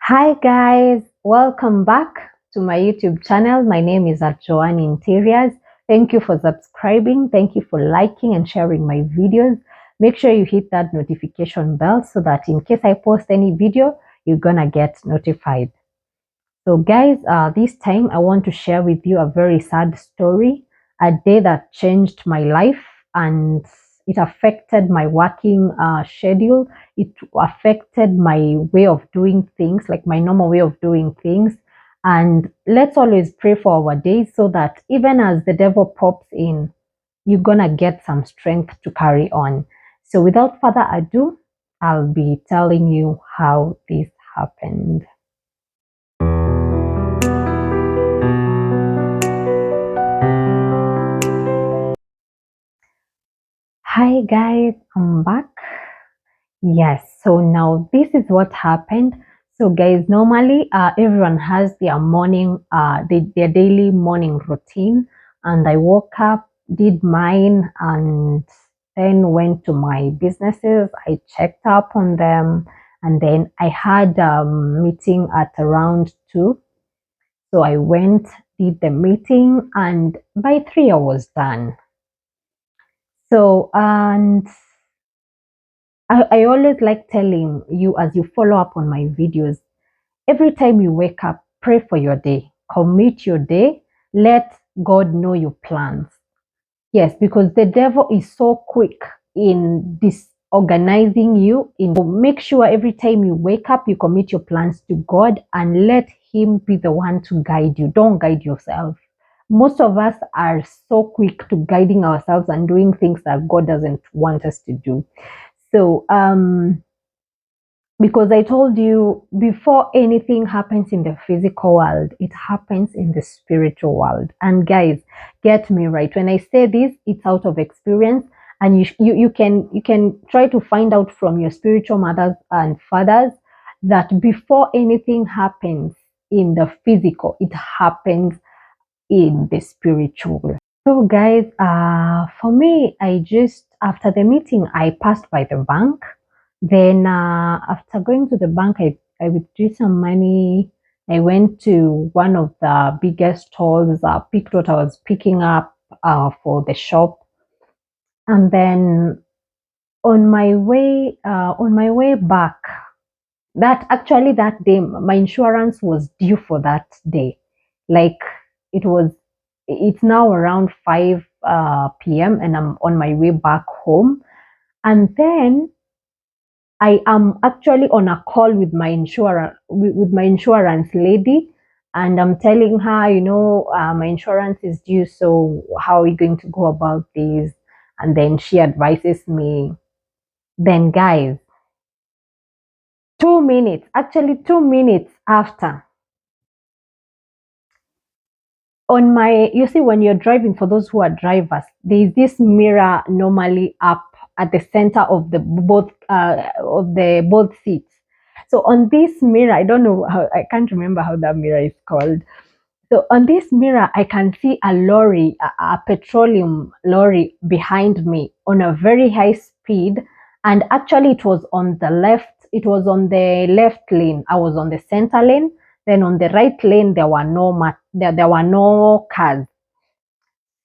Hi guys, welcome back to my YouTube channel. My name is Joanne Interiors. Thank you for subscribing. Thank you for liking and sharing my videos. Make sure you hit that notification bell so that in case I post any video, you're gonna get notified. So guys, this time I want to share with you a very sad story, a day that changed my life and it affected my working schedule. It affected my way of doing things, like my normal way of doing things. And let's always pray for our days so that even as the devil pops in, you're gonna get some strength to carry on. So without further ado, I'll be telling you how this happened. Hi guys, I'm back. Yes, so now this is what happened. So guys, normally everyone has their morning, their daily morning routine, and I woke up, did mine, and then went to my businesses. I checked up on them, and then I had a meeting at around 2. So I went, did the meeting, and by 3 I was done. So and I always like telling you as you follow up on my videos, every time you wake up, pray for your day, commit your day, let God know your plans. Yes, because the devil is so quick in disorganizing you. In make sure every time you wake up, you commit your plans to God and let Him be the one to guide you. Don't guide yourself. Most of us are so quick to guiding ourselves and doing things that God doesn't want us to do. So, because I told you before anything happens in the physical world, it happens in the spiritual world. And guys, get me right. When I say this, it's out of experience, and you can try to find out from your spiritual mothers and fathers that before anything happens in the physical, it happens in the spiritual. So guys, for me, I just after the meeting, I passed by the bank. Then after going to the bank, I withdrew some money. I went to one of the biggest stores, picked what I was picking up for the shop, and then on my way back, that day, my insurance was due for that day. Like it was, it's now around 5 p.m. and I'm on my way back home. And then I am actually on a call with my insurance lady, and I'm telling her, my insurance is due. So how are we going to go about this? And then she advises me. Then, guys, 2 minutes, actually 2 minutes after, on my, you see, when you're driving, for those who are drivers, there is this mirror normally up at the center of the both seats. So on this mirror, I don't know how, I can't remember how that mirror is called. So on this mirror, I can see a lorry, a petroleum lorry behind me on a very high speed. And actually it was on the left, it was on the left lane. I was on the center lane. Then on the right lane, there were there were no cars.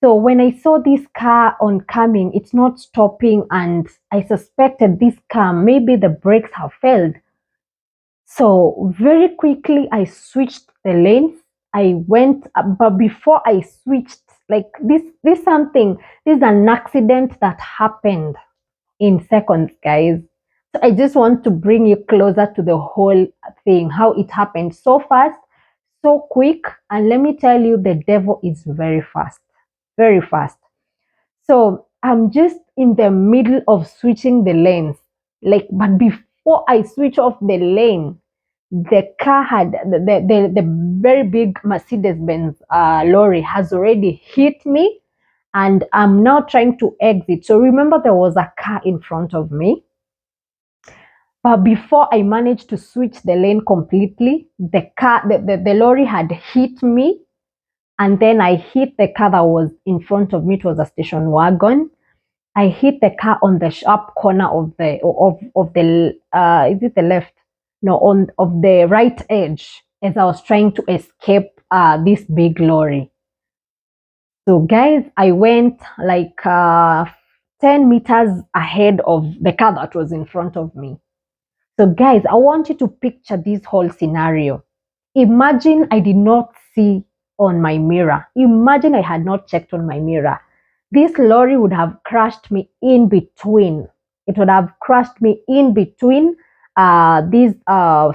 So when I saw this car oncoming, it's not stopping, and I suspected this car, maybe the brakes have failed. So very quickly, I switched the lanes. I went, but before I switched, like this something, this is an accident that happened in seconds, guys. So I just want to bring you closer to the whole thing, how it happened so fast, so quick. And let me tell you, the devil is very fast, very fast. So I'm just in the middle of switching the lanes. But before I switch off the lane, the car had the very big Mercedes-Benz lorry has already hit me, and I'm now trying to exit. So remember, there was a car in front of me. But before I managed to switch the lane completely, the lorry had hit me, and then I hit the car that was in front of me. It was a station wagon. I hit the car on the sharp corner of the is it the left? no, on of the right edge as I was trying to escape this big lorry. So guys, I went like 10 meters ahead of the car that was in front of me. So guys, I want you to picture this whole scenario. Imagine I did not see on my mirror. Imagine I had not checked on my mirror. This lorry would have crushed me in between. It would have crushed me in between this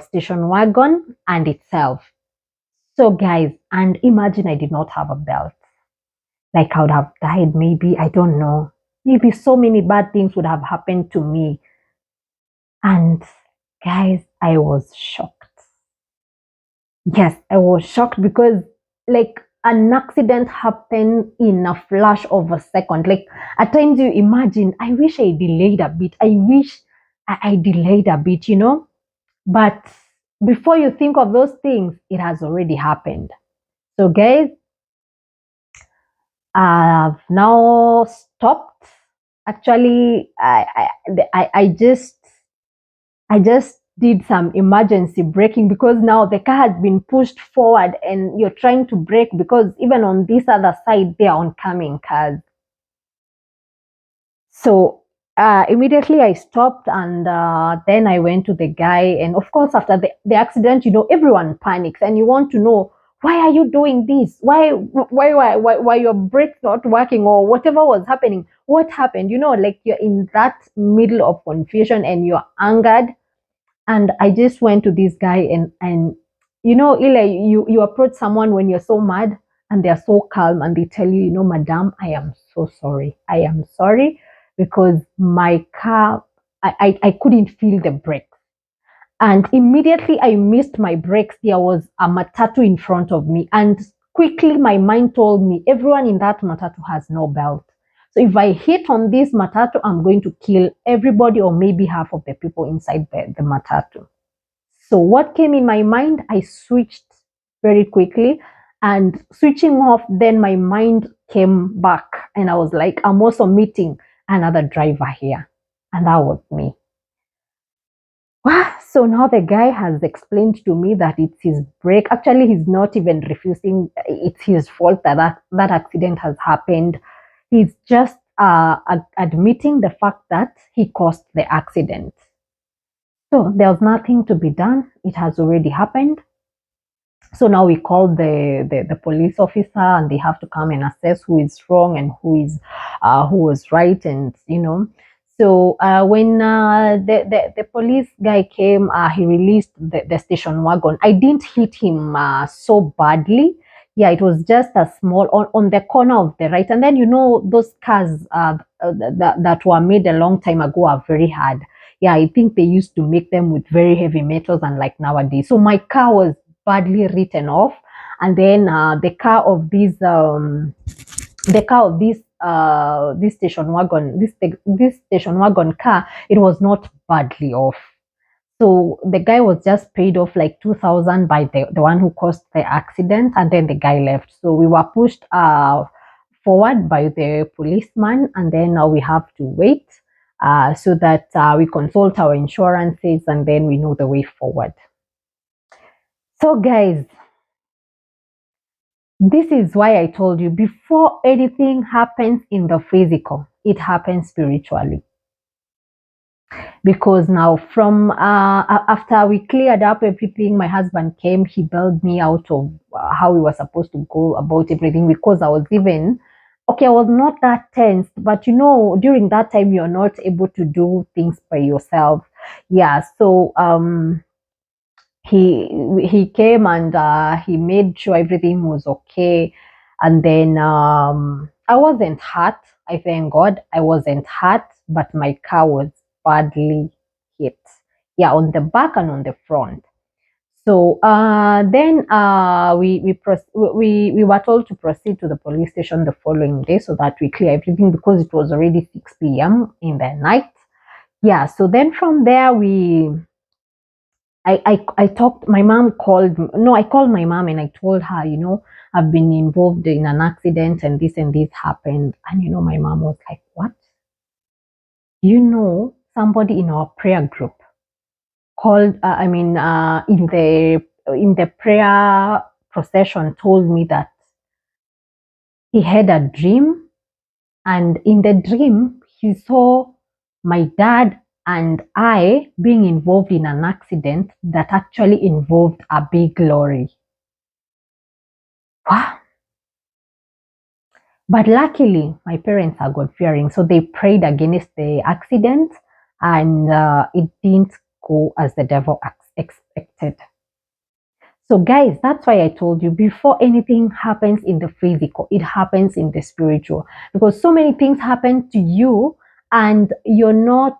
station wagon and itself. So guys, and imagine I did not have a belt. Like I would have died, maybe, I don't know. Maybe so many bad things would have happened to me. And guys, I was shocked. Yes, I was shocked because like an accident happened in a flash of a second. Like at times you imagine, I wish I delayed a bit. I wish I delayed a bit, you know. But before you think of those things, it has already happened. So guys, I've now stopped. Actually, I just did some emergency braking because now the car has been pushed forward and you're trying to brake because even on this other side there are oncoming cars. So immediately I stopped and then I went to the guy. And of course, after the accident, you know, everyone panics and you want to know, why are you doing this? Why your brakes not working or whatever was happening? What happened? You know, like you're in that middle of confusion and you're angered. And I just went to this guy and you know, Eli, you approach someone when you're so mad and they're so calm and they tell you, you know, madam, I am so sorry. I am sorry because my car, I couldn't feel the brakes. And immediately I missed my brakes. There was a matatu in front of me. And quickly my mind told me, everyone in that matatu has no belt. So if I hit on this matatu, I'm going to kill everybody or maybe half of the people inside the matatu. So what came in my mind, I switched very quickly. And switching off, then my mind came back. And I was like, I'm also meeting another driver here. And that was me. So now the guy has explained to me that it's his brake. Actually, he's not even refusing. It's his fault that that accident has happened. He's just admitting the fact that he caused the accident. So there's nothing to be done. It has already happened. So now we call the police officer and they have to come and assess who is wrong and who was right. And you know, so when the police guy came, he released the station wagon. I didn't hit him so badly. Yeah, it was just a small on the corner of the right. And then you know those cars that were made a long time ago are very hard. Yeah, I think they used to make them with very heavy metals unlike nowadays. So my car was badly written off. And then the car of this station wagon, this station wagon car, it was not badly off. So the guy was just paid off like 2,000 by the one who caused the accident, and then the guy left. So we were pushed forward by the policeman, and then now we have to wait so that we consult our insurances, and then we know the way forward. So guys, this is why I told you before anything happens in the physical, it happens spiritually. Because now, from after we cleared up everything, my husband came, he bailed me out of how we were supposed to go about everything because I was even okay, I was not that tense, but you know, during that time, you're not able to do things by yourself. Yeah, so he came and he made sure everything was okay. And then I wasn't hurt. I thank God I wasn't hurt, but my car was badly hit. Yeah, on the back and on the front. So then we were told to proceed to the police station the following day so that we clear everything because it was already 6 p.m. in the night. Yeah, so then from there I talked, my mom called, no, I called my mom and I told her, you know, I've been involved in an accident and this happened. And, you know, my mom was like, what? You know, somebody in our prayer group called, in the prayer procession, told me that he had a dream, and in the dream he saw my dad and I being involved in an accident that actually involved a big lorry. Wow. But luckily, my parents are God fearing, so they prayed against the accident, and it didn't go as the devil expected. So, guys, that's why I told you, before anything happens in the physical, it happens in the spiritual. Because so many things happen to you, and you're not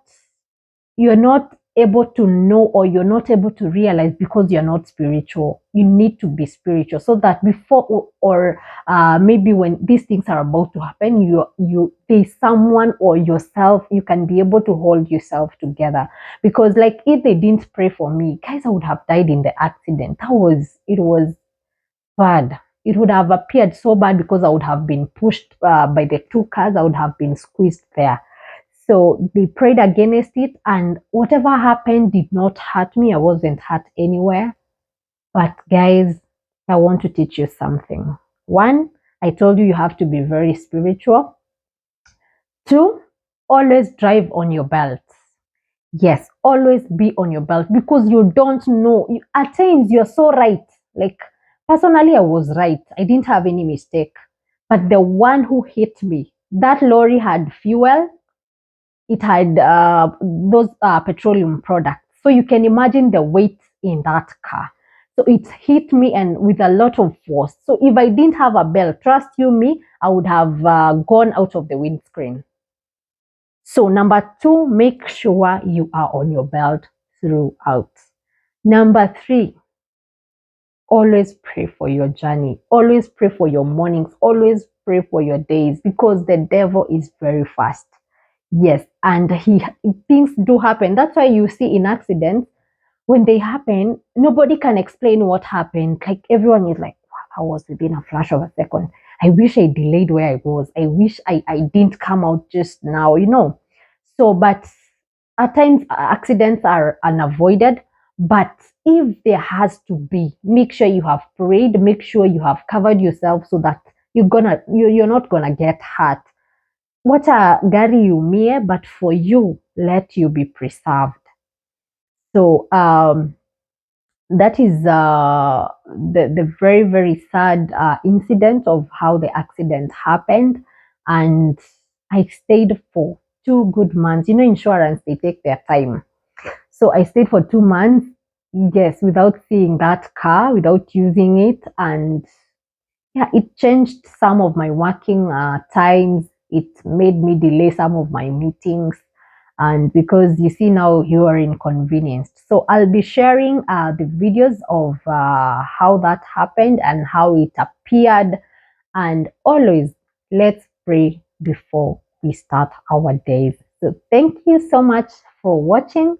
able to know, or you're not able to realize, because you're not spiritual. You need to be spiritual, so that before, or maybe when these things are about to happen, there's someone or yourself, you can be able to hold yourself together. Because like, if they didn't pray for me, guys, I would have died in the accident. It was bad. It would have appeared so bad, because I would have been pushed by the two cars. I would have been squeezed there. So they prayed against it, and whatever happened did not hurt me. I wasn't hurt anywhere. But guys, I want to teach you something. One, I told you, you have to be very spiritual. Two, always drive on your belt. Yes, always be on your belt, because you don't know. At times, you're so right. Like, personally, I was right. I didn't have any mistake. But the one who hit me, that lorry had fuel, it had those petroleum products. So you can imagine the weight in that car. So it hit me, and with a lot of force. So if I didn't have a belt, trust you me, I would have gone out of the windscreen. So number two, make sure you are on your belt throughout. Number three, always pray for your journey. Always pray for your mornings. Always pray for your days, because the devil is very fast. Yes, and things do happen. That's why you see in accidents, when they happen, nobody can explain what happened. Like, everyone is like, wow, I was within a flash of a second. I wish I delayed where I was. I wish I didn't come out just now. So, but at times accidents are unavoided. But if there has to be, make sure you have prayed, make sure you have covered yourself, so that you're not gonna get hurt. Wacha gari iumie, but for you, let you be preserved. So that is the very, very sad incident of how the accident happened. And I stayed for 2 good months. Insurance, they take their time. So I stayed for 2 months, yes, without seeing that car, without using it. And yeah, it changed some of my working times. It made me delay some of my meetings. And because you see, now you are inconvenienced. So I'll be sharing the videos of how that happened and how it appeared. And always, let's pray before we start our days. So thank you so much for watching.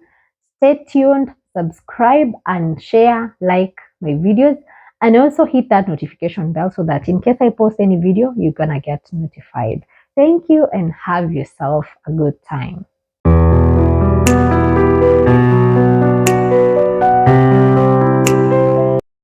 Stay tuned, subscribe and share, like my videos, and also hit that notification bell, so that in case I post any video, you're gonna get notified. Thank you, and have yourself a good time.